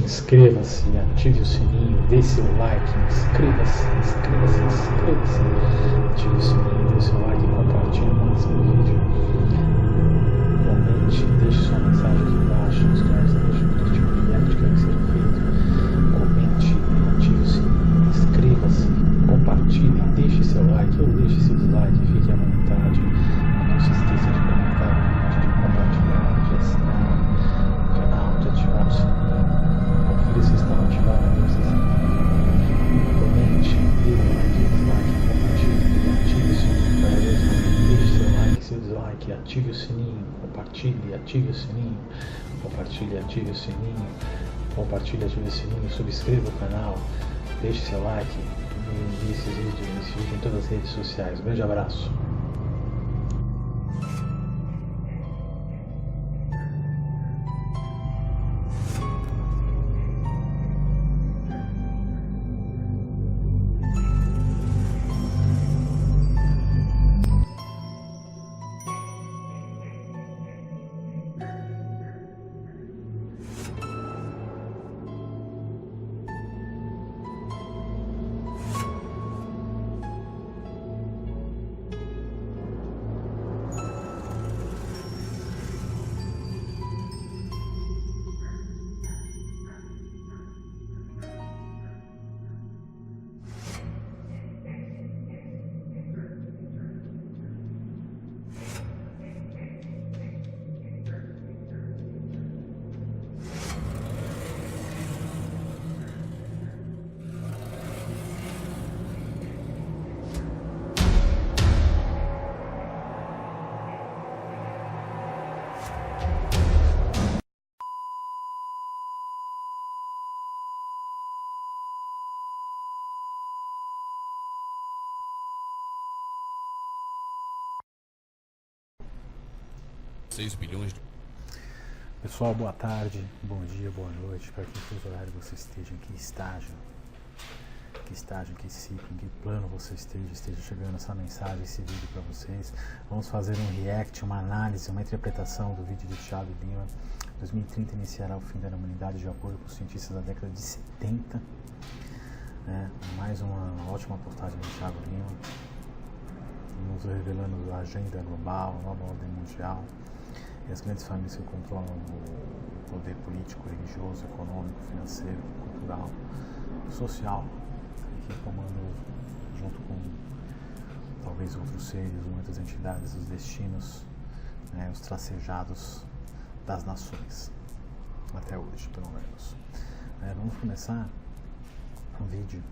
Inscreva-se, ative o sininho, dê seu like, inscreva-se, ative o sininho, dê seu like, compartilhe o máximo do vídeo, comente, deixe sua mensagem aqui embaixo, nos comentários, deixe o tipo de react que quer que seja feito, comente, ative o sininho, inscreva-se, compartilhe, deixe seu like ou deixe seu dislike, fique à vontade, não se esqueça de comentar o vídeo, de compartilhar, de assinar o canal, de ativar o sininho. Confira se está ativado a notificação. Comente, dê o like, dislike, compartilhe, ative o sininho cada vez mais. Deixe seu like, seu dislike, ative o sininho, compartilhe, ative o sininho, compartilhe, ative o sininho, compartilhe, ative o sininho, subscreva o canal, deixe seu like e envie esse vídeo em todas as redes sociais. Um grande abraço. Pessoal, boa tarde, bom dia, boa noite, para que fuso horário você esteja, em que estágio, em que ciclo, em que plano você esteja chegando essa mensagem, esse vídeo para vocês. Vamos fazer um react, uma análise, uma interpretação do vídeo de Thiago Lima. 2030 iniciará o fim da humanidade de acordo com os cientistas da década de 70. Mais uma ótima postagem de Thiago Lima, nos revelando a agenda global, a nova ordem mundial. E as grandes famílias que controlam o poder político, religioso, econômico, financeiro, cultural, social, que comandam, junto com talvez outros seres, muitas entidades, os destinos, os tracejados das nações, até hoje, pelo menos. Vamos começar um vídeo.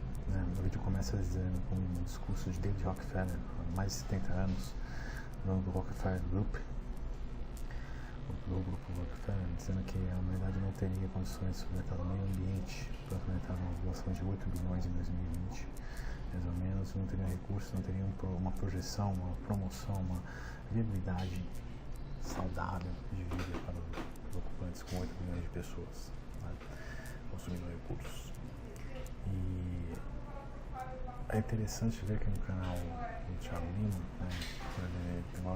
O vídeo começa dizendo com um discurso de David Rockefeller, há mais de 70 anos, do Rockefeller Group, do grupo Rockefeller, dizendo que a humanidade não teria condições de sustentar o meio ambiente para aumentar uma população de 8 bilhões em 2020, mais ou menos, não teria recursos, não teria uma projeção, uma promoção, uma viabilidade saudável de vida para os ocupantes com 8 bilhões de pessoas, consumindo recursos. E é interessante ver que no canal do Thiago Lima,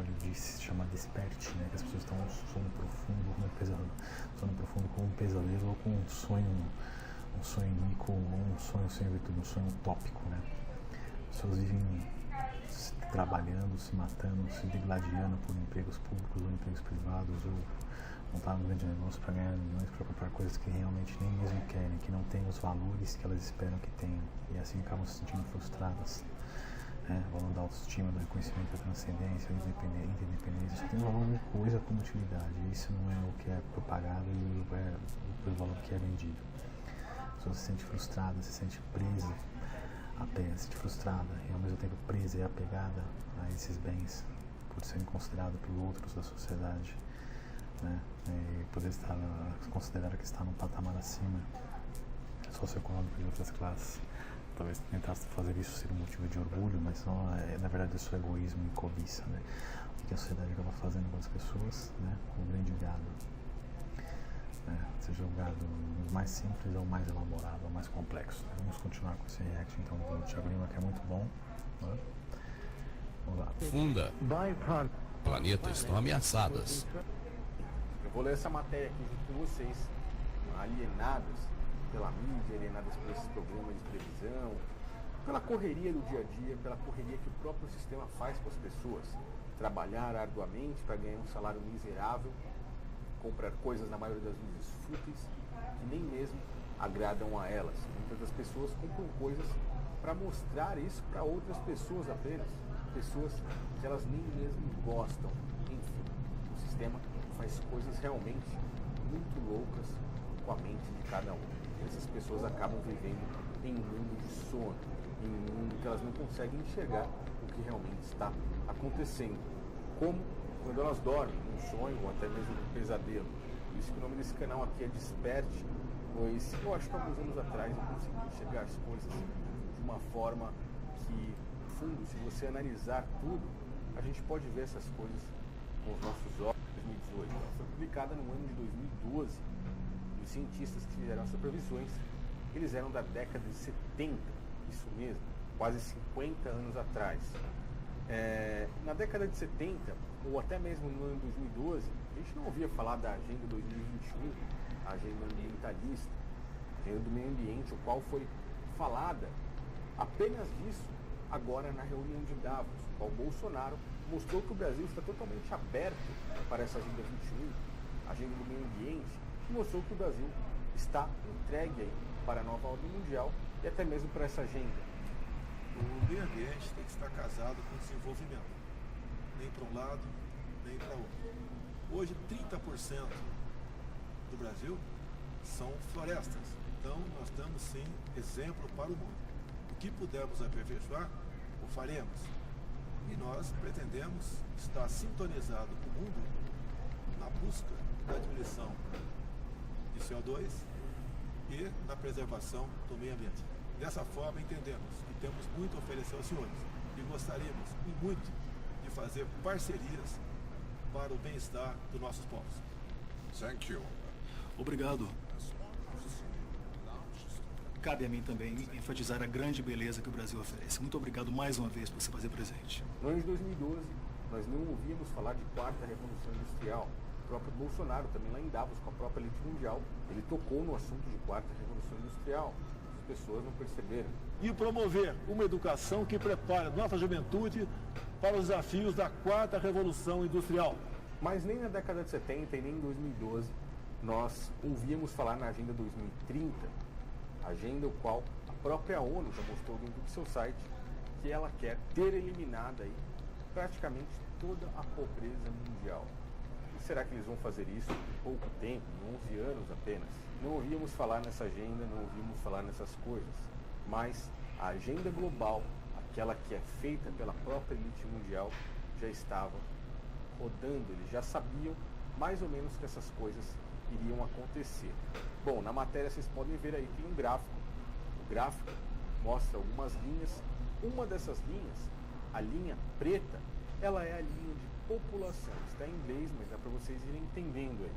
ele disse, se chama Desperte, que as pessoas estão num sono profundo como um pesadelo ou com um sonho iníquo, um sonho sem virtude, um sonho utópico. As pessoas vivem trabalhando, se matando, se degladiando por empregos públicos ou empregos privados, ou montar um grande negócio para ganhar milhões, para comprar coisas que realmente nem mesmo querem, que não têm os valores que elas esperam que tenham, e assim acabam se sentindo frustradas. O valor da autoestima, do reconhecimento, da transcendência, da independência, só tem valor de coisa como utilidade. Isso não é o que é propagado e o valor que é vendido. A pessoa se sente frustrada, se sente presa, se sente frustrada e ao mesmo tempo presa e apegada a esses bens por serem considerados por outros da sociedade. E poder considerar que está num patamar acima socioeconômico de outras classes. Talvez tentar fazer isso ser um motivo de orgulho, mas não, na verdade é só egoísmo e cobiça. O que a sociedade acaba fazendo com as pessoas, com o grande gado. Seja o gado mais simples ou mais elaborado ou mais complexo. Vamos continuar com esse react então do Thiago Lima, que é muito bom. Vamos lá. Funda. Planetas estão ameaçadas. Eu vou ler essa matéria aqui junto com vocês. Alienados. pela mídia, alienadas por esses programas de televisão, pela correria do dia a dia, pela correria que o próprio sistema faz com as pessoas. Trabalhar arduamente para ganhar um salário miserável, comprar coisas na maioria das vezes fúteis, que nem mesmo agradam a elas. Muitas das pessoas compram coisas para mostrar isso para outras pessoas apenas, pessoas que elas nem mesmo gostam. Enfim, o sistema faz coisas realmente muito loucas com a mente de cada um. Essas pessoas acabam vivendo em um mundo de sono, em um mundo que elas não conseguem enxergar o que realmente está acontecendo, como quando elas dormem, num sonho ou até mesmo num pesadelo. Por isso que o nome desse canal aqui é Desperte, pois eu acho que alguns anos atrás eu consegui enxergar as coisas de uma forma que, no fundo, se você analisar tudo, a gente pode ver essas coisas com os nossos olhos. 2018, ela foi publicada no ano de 2012. Os cientistas que fizeram essas previsões, eles eram da década de 70, isso mesmo, quase 50 anos atrás. Na década de 70, ou até mesmo no ano de 2012, a gente não ouvia falar da Agenda 2021, a agenda ambientalista, a agenda do meio ambiente, o qual foi falada apenas disso agora na reunião de Davos, o qual Bolsonaro mostrou que o Brasil está totalmente aberto para essa Agenda 21, a agenda do meio ambiente, e mostrou que o Brasil está entregue aí para a nova ordem mundial e até mesmo para essa agenda. O meio ambiente tem que estar casado com o desenvolvimento, nem para um lado, nem para outro. Hoje, 30% do Brasil são florestas, então nós damos sim exemplo para o mundo. O que pudermos aperfeiçoar, o faremos. E nós pretendemos estar sintonizado com o mundo na busca da diminuição de CO2 e na preservação do meio ambiente. Dessa forma, entendemos que temos muito a oferecer aos senhores e gostaríamos muito de fazer parcerias para o bem-estar dos nossos povos. Thank you. Obrigado. Cabe a mim também enfatizar a grande beleza que o Brasil oferece. Muito obrigado mais uma vez por se fazer presente. No ano de 2012, nós não ouvíamos falar de quarta revolução industrial. O próprio Bolsonaro, também lá em Davos, com a própria elite mundial, ele tocou no assunto de quarta revolução industrial. As pessoas não perceberam. E promover uma educação que prepare a nossa juventude para os desafios da quarta revolução industrial. Mas nem na década de 70 e nem em 2012 nós ouvíamos falar na Agenda 2030, agenda o qual a própria ONU já mostrou dentro do seu site que ela quer ter eliminado aí praticamente toda a pobreza mundial. E será que eles vão fazer isso em pouco tempo, em 11 anos apenas? Não ouvíamos falar nessa agenda, não ouvíamos falar nessas coisas, mas a agenda global, aquela que é feita pela própria elite mundial, já estava rodando, eles já sabiam mais ou menos que essas coisas iriam acontecer. Bom, na matéria vocês podem ver aí, tem um gráfico. O gráfico mostra algumas linhas. Uma dessas linhas, a linha preta, ela é a linha de população. Está em inglês, mas dá para vocês irem entendendo aí.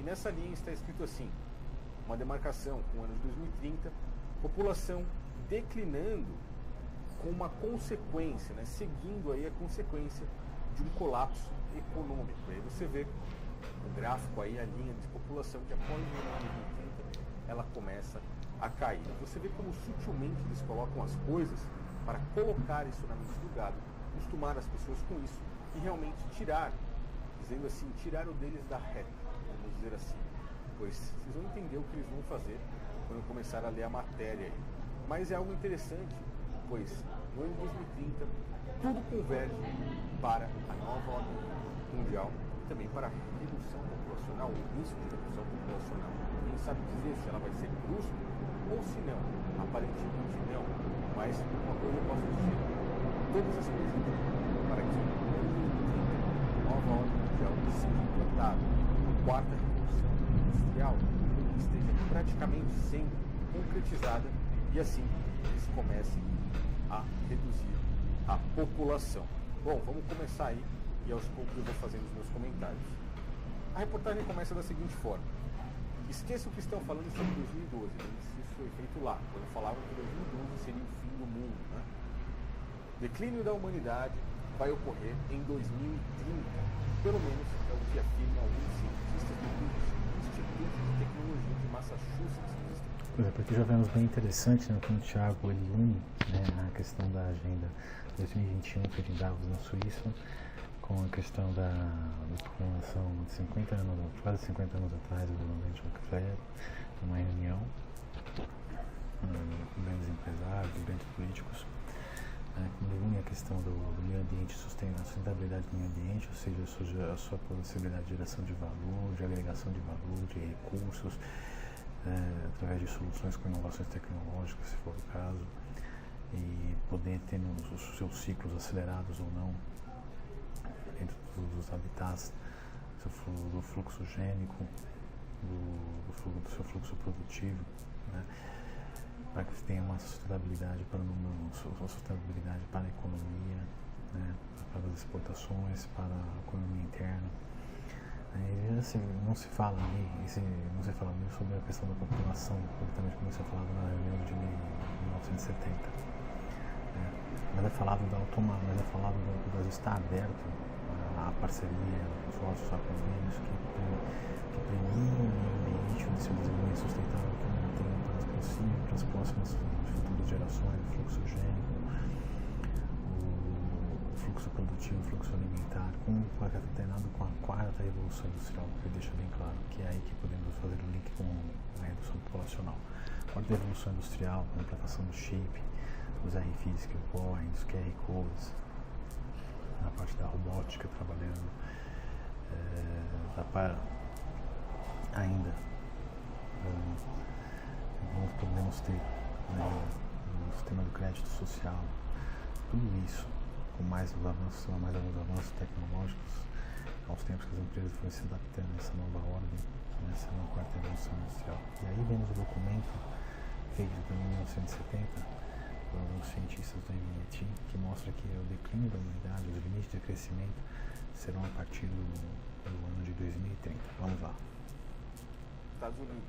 E nessa linha está escrito assim, uma demarcação com o ano de 2030, população declinando com uma consequência, né, seguindo aí a consequência de um colapso econômico. Aí você vê o gráfico aí, a linha de população que após o ano de 2030 ela começa a cair. Você vê como sutilmente eles colocam as coisas para colocar isso na mente do gado, acostumar as pessoas com isso e realmente tirar, dizendo assim, tirar o deles da reta, vamos dizer assim. Pois vocês vão entender o que eles vão fazer quando começar a ler a matéria aí. Mas é algo interessante, pois no ano de 2030 tudo converge para a nova ordem mundial e também para a redução populacional, o risco de redução populacional. Ninguém sabe dizer se ela vai ser brusca ou se não. Aparentemente não, mas uma coisa eu posso dizer, todas as coisas para que no ano de 2030 a nova ordem mundial seja implantada, a quarta revolução industrial esteja praticamente sendo concretizada e assim eles comecem a reduzir a população. Bom, vamos começar aí e aos poucos eu vou fazendo os meus comentários. A reportagem começa da seguinte forma: esqueça o que estão falando sobre 2012, isso foi feito lá, quando falavam que 2012 seria o fim do mundo, né? Declínio da humanidade vai ocorrer em 2030, pelo menos é o que afirmam alguns cientistas do Instituto de Tecnologia de Massachusetts, nos Estados Unidos. Por exemplo, aqui já vemos bem interessante, né, quando o Thiago ele une, né, a questão da agenda 2021 feita em Davos, na Suíça, com a questão da comemoração de 50 anos, quase 50 anos atrás, do Ambiente Rockefeller, uma reunião com grandes empresários, grandes políticos, né, que une a questão do meio ambiente, a sustentabilidade do meio ambiente, ou seja, a sua possibilidade de geração de valor, de agregação de valor, de recursos, através de soluções com inovações tecnológicas, se for o caso, e poder ter os seus ciclos acelerados ou não dentro dos habitats, do fluxo gênico, do seu fluxo produtivo, né, para que tenha uma sustentabilidade para a economia, né, para as exportações, para a economia interna. E, assim, não se fala muito sobre a questão da população, completamente como você falava na reunião de 1970. Né? Mas é falado da autonomia, mas é falado do Brasil estar aberto à parceria, aos nossos convênios que premiam o meio ambiente, o seu desenvolvimento sustentável que mantém para as próximas futuras gerações, o fluxo gênico, fluxo produtivo, fluxo alimentar, concatenado com a quarta revolução industrial, que deixa bem claro que é aí que podemos fazer o link com a redução populacional. A quarta revolução industrial, a implantação do chip, dos RFIDs que ocorrem, dos QR Codes, na parte da robótica trabalhando, ainda nós podemos ter, né, no sistema do crédito social, tudo isso com mais alguns avanços tecnológicos, aos tempos que as empresas foram se adaptando a essa nova ordem, nessa nova quarta revolução industrial. E aí vemos o documento feito em 1970 por alguns cientistas do MIT, que mostra que o declínio da humanidade, os limites de crescimento serão a partir do ano de 2030. Vamos lá. Estados Unidos,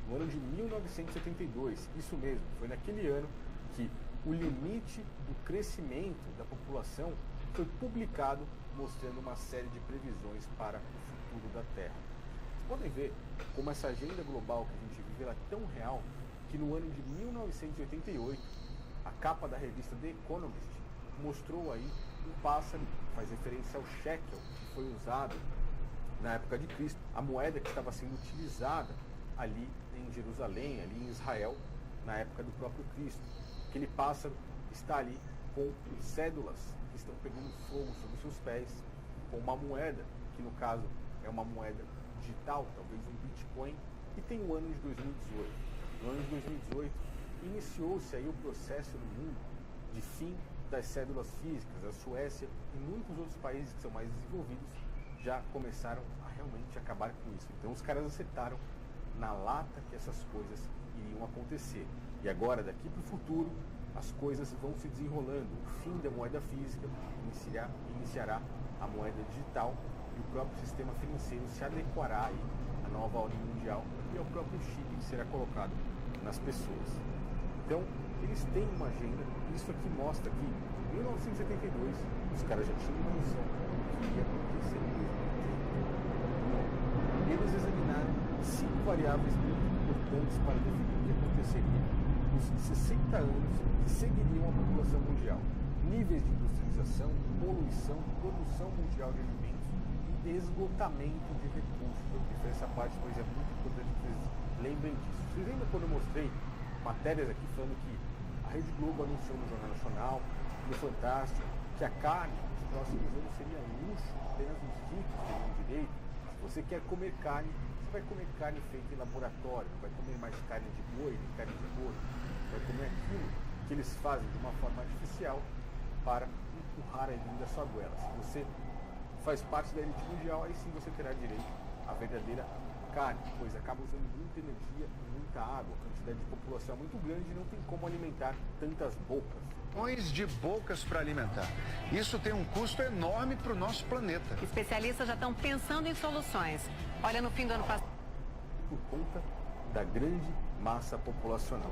no ano de 1972, isso mesmo, foi naquele ano que o limite do crescimento da população foi publicado, mostrando uma série de previsões para o futuro da Terra. Vocês podem ver como essa agenda global que a gente vive ela é tão real que no ano de 1988, a capa da revista The Economist mostrou aí um pássaro que faz referência ao shekel, que foi usado na época de Cristo, a moeda que estava sendo utilizada ali em Jerusalém, ali em Israel, na época do próprio Cristo. Aquele pássaro está ali com cédulas que estão pegando fogo sobre seus pés, com uma moeda, que no caso é uma moeda digital, talvez um Bitcoin, e tem o ano de 2018. No ano de 2018, iniciou-se aí o processo no mundo de fim das cédulas físicas. A Suécia e muitos outros países que são mais desenvolvidos já começaram a realmente acabar com isso. Então os caras acertaram na lata que essas coisas iriam acontecer. E agora, daqui para o futuro, as coisas vão se desenrolando. O fim da moeda física iniciará a moeda digital e o próprio sistema financeiro se adequará aí à nova ordem mundial e ao próprio chip que será colocado nas pessoas. Então, eles têm uma agenda. Isso aqui mostra que em 1972 os caras já tinham uma noção do que ia acontecer em 2030. Eles examinaram 5 variáveis muito importantes para definir o que aconteceria nos 60 anos que seguiriam a população mundial: níveis de industrialização, poluição, produção mundial de alimentos e esgotamento de recursos. Eu prefiro essa parte, pois é muito importante que vocês lembrem disso. Vocês lembram quando eu mostrei matérias aqui falando que a Rede Globo anunciou no Jornal Nacional, no Fantástico, que a carne nos próximos anos seria luxo, apenas os ricos teriam direito? Se você quer comer carne, você vai comer carne feita em laboratório, não vai comer mais carne de boi, nem carne de porco. Vai comer aquilo que eles fazem de uma forma artificial para empurrar a dentro da sua goela. Se você faz parte da elite mundial, aí sim você terá direito à verdadeira carne, pois acaba usando muita energia, muita água, a quantidade de população é muito grande e não tem como alimentar tantas bocas. Milhões de bocas para alimentar. Isso tem um custo enorme para o nosso planeta. Especialistas já estão pensando em soluções. Olha, no fim do ano passado... Por conta da grande massa populacional.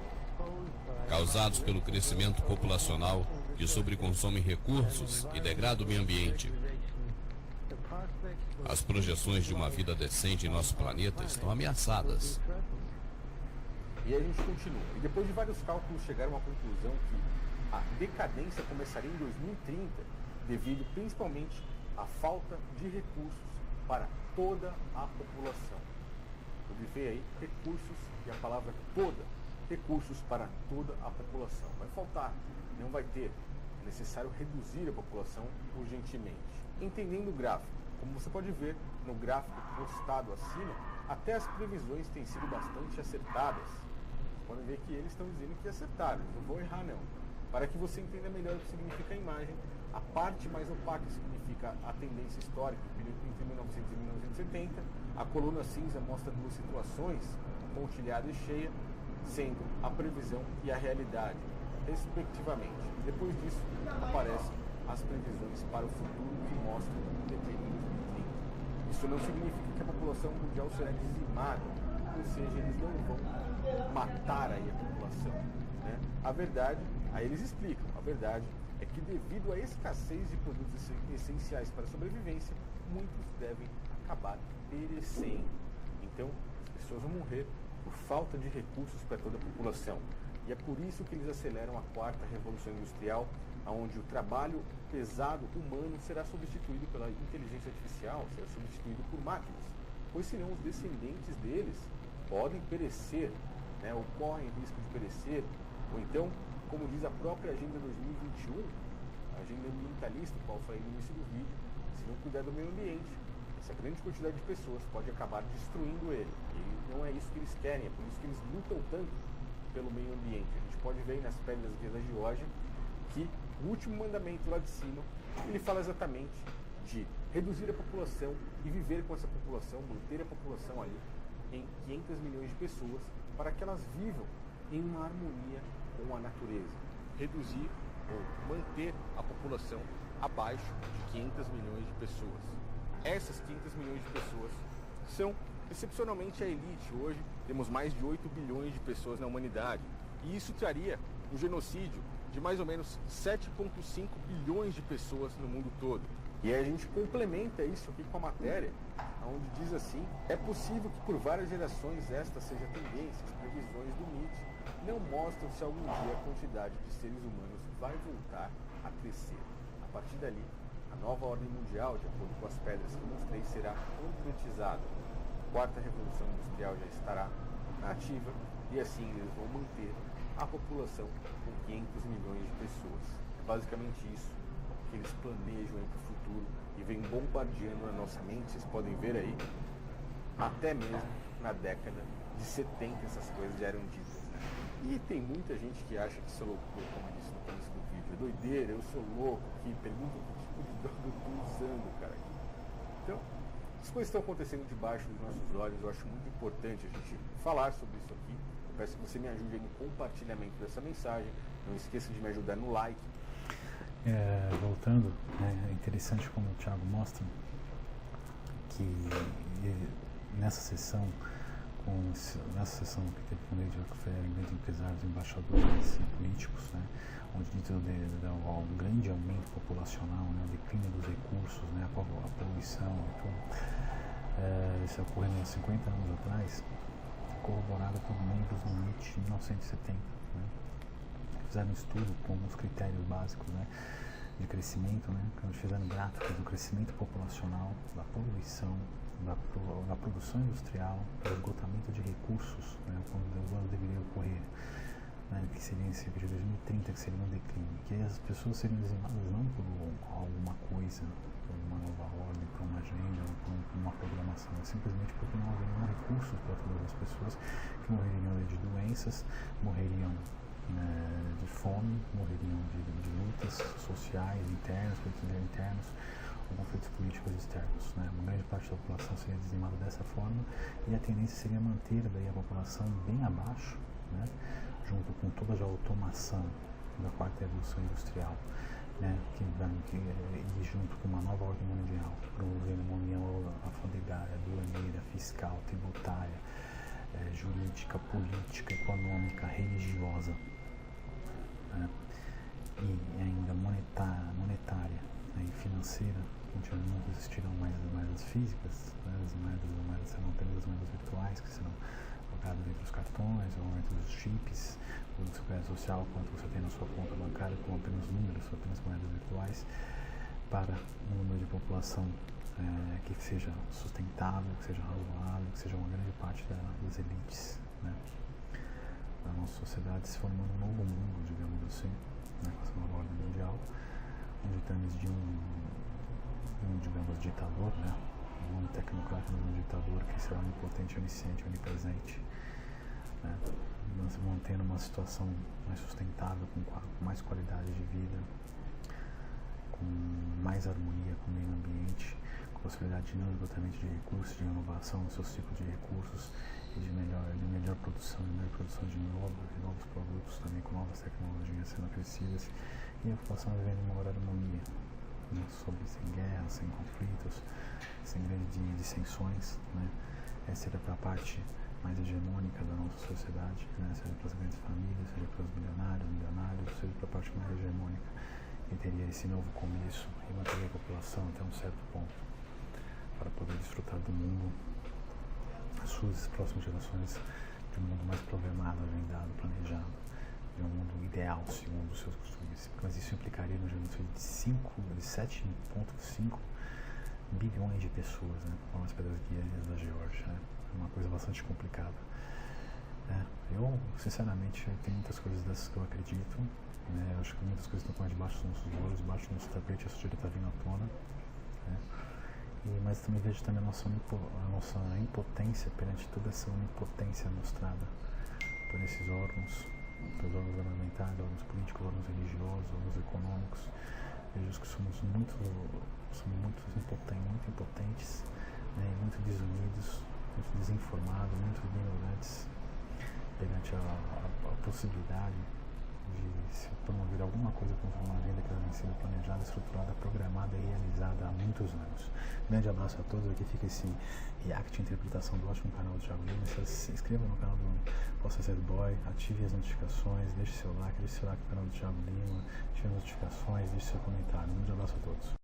Causados pelo crescimento populacional que sobreconsome recursos e degrada o meio ambiente. As projeções de uma vida decente em nosso planeta estão ameaçadas. E aí a gente continua. E depois de vários cálculos chegaram à conclusão que a decadência começaria em 2030, devido principalmente à falta de recursos para toda a população. Observe aí, recursos, e a palavra toda, recursos para toda a população. Vai faltar, não vai ter. É necessário reduzir a população urgentemente. Entendendo o gráfico, como você pode ver no gráfico postado acima, até as previsões têm sido bastante acertadas. Vocês podem ver que eles estão dizendo que acertaram, não vou errar não. Para que você entenda melhor o que significa a imagem, a parte mais opaca significa a tendência histórica entre 1900 e 1970, a coluna cinza mostra duas situações, pontilhada e cheia, sendo a previsão e a realidade, respectivamente. E depois disso, aparecem as previsões para o futuro que mostram o declínio em 2030. Isso não significa que a população mundial será dizimada, ou seja, eles não vão matar aí a população, né? A verdade, aí eles explicam, a verdade é que devido à escassez de produtos essenciais para a sobrevivência, muitos devem acabar perecendo. Então, as pessoas vão morrer por falta de recursos para toda a população. E é por isso que eles aceleram a quarta revolução industrial, onde o trabalho pesado humano será substituído pela inteligência artificial, será substituído por máquinas, pois senão os descendentes deles podem perecer, né, ou correm risco de perecer, ou então, como diz a própria Agenda 2021, a agenda ambientalista, qual eu falei no início do vídeo, se não cuidar do meio ambiente, essa grande quantidade de pessoas pode acabar destruindo ele. E não é isso que eles querem, é por isso que eles lutam tanto pelo meio ambiente. A gente pode ver aí nas pedras da Geórgia que o último mandamento lá de cima, ele fala exatamente de reduzir a população e viver com essa população, manter a população ali em 500 milhões de pessoas, para que elas vivam em uma harmonia com a natureza. Reduzir ou manter a população abaixo de 500 milhões de pessoas. Essas 500 milhões de pessoas são excepcionalmente a elite. Hoje temos mais de 8 bilhões de pessoas na humanidade. E isso traria um genocídio de mais ou menos 7,5 bilhões de pessoas no mundo todo. E aí a gente complementa isso aqui com a matéria, onde diz assim: é possível que por várias gerações esta seja a tendência. As previsões do MIT não mostram se algum dia a quantidade de seres humanos vai voltar a crescer. A partir dali, a nova ordem mundial, de acordo com as pedras que eu mostrei, será concretizada. A quarta revolução industrial já estará na ativa e assim eles vão manter a população com 500 milhões de pessoas. É basicamente isso que eles planejam para o futuro e vem bombardeando na nossa mente. Vocês podem ver aí, até mesmo na década de 70 essas coisas já eram ditas, né? E tem muita gente que acha que sou loucura, como eu disse no começo do vídeo. É doideira, eu sou louco, que pergunta que tipo de droga eu estou usando, cara. Então, as coisas estão acontecendo debaixo dos nossos olhos. Eu acho muito importante a gente falar sobre isso aqui. Eu peço que você me ajude aí no compartilhamento dessa mensagem. Não esqueça de me ajudar no like. Voltando, é interessante como o Thiago mostra que nessa sessão que teve com o David Rockefeller, grandes empresários, embaixadores e políticos, né, onde dito um grande aumento populacional, né, o declínio dos recursos, né, a poluição e tudo, isso ocorrendo há 50 anos atrás, corroborado por membros do MIT em 1970, né, fizeram um estudo com alguns critérios básicos, né, de crescimento, né, quando fizeram gráficos do crescimento populacional, da poluição, da produção industrial, do esgotamento de recursos, né, quando deveria ocorrer, né, que seria em cerca de 2030, que seria um declínio, que as pessoas seriam dizimadas não por alguma coisa, por uma nova ordem, por uma agenda, por uma programação, mas simplesmente porque não haveriam recursos para todas as pessoas, que morreriam de doenças, morreriam de fome, morreriam de lutas sociais internas, conflitos internos, ou conflitos políticos externos, né? Uma grande parte da população seria dizimada dessa forma e a tendência seria manter daí a população bem abaixo, né? Junto com toda a automação da quarta revolução industrial, né? E junto com uma nova ordem mundial, promovendo uma união alfandegária, aduaneira, fiscal, tributária, jurídica, política, econômica, religiosa, né? E ainda monetária, né? E financeira, onde não existirão mais as físicas, né? As moedas serão apenas as moedas virtuais, que serão pagada entre os cartões, o aumento dos chips, o segurança social, quanto você tem na sua conta bancária com apenas números, apenas moedas virtuais, para um número de população que seja sustentável, que seja razoável, que seja uma grande parte das elites, né, da nossa sociedade, se formando um novo mundo, digamos assim, né, com essa nova ordem mundial, onde estamos de digamos, ditador, né, um tecnocrata, um ditador que será onipotente, onisciente, onipresente, né, mantendo uma situação mais sustentável, com mais qualidade de vida, com mais harmonia com o meio ambiente, com possibilidade de não esgotamento de recursos, de inovação no seu ciclo de recursos e de melhor produção de novos produtos, também com novas tecnologias sendo acrescidas, e a população vivendo em maior harmonia, né, sem guerras, sem conflitos, sem grandes dissensões, né. Essa era para a parte mais hegemônica da nossa sociedade, né, seja para as grandes famílias, seja para os milionários, seja para a parte mais hegemônica, que teria esse novo começo e manter a população até um certo ponto para poder desfrutar do mundo, as suas próximas gerações, de um mundo mais programado, agendado, planejado, de um mundo ideal segundo os seus costumes. Mas isso implicaria no genocídio de 7,5 bilhões de pessoas, né, como as pedras guianas da Geórgia, né. É uma coisa bastante complicada. Eu, sinceramente, tem muitas coisas dessas que eu acredito, né. Eu acho que muitas coisas estão debaixo dos nossos olhos, debaixo do nosso tapete, a sujeira está vindo à tona, né. Mas também vejo também a nossa impotência perante toda essa onipotência mostrada por esses órgãos, pelos órgãos governamentais, órgãos políticos, órgãos religiosos, órgãos econômicos. Vejo que somos muito impotentes, né, muito desunidos, muito desinformados, muito ignorantes perante a possibilidade de se promover alguma coisa contra uma agenda que vem sendo planejada, estruturada, programada e realizada há muitos anos. Grande abraço a todos. Aqui fica esse react, interpretação do ótimo canal do Thiago Lima. Se inscreva no canal do Possa Ser Boy, ative as notificações, deixe seu like no canal do Thiago Lima, ative as notificações, deixe seu comentário. Um grande abraço a todos.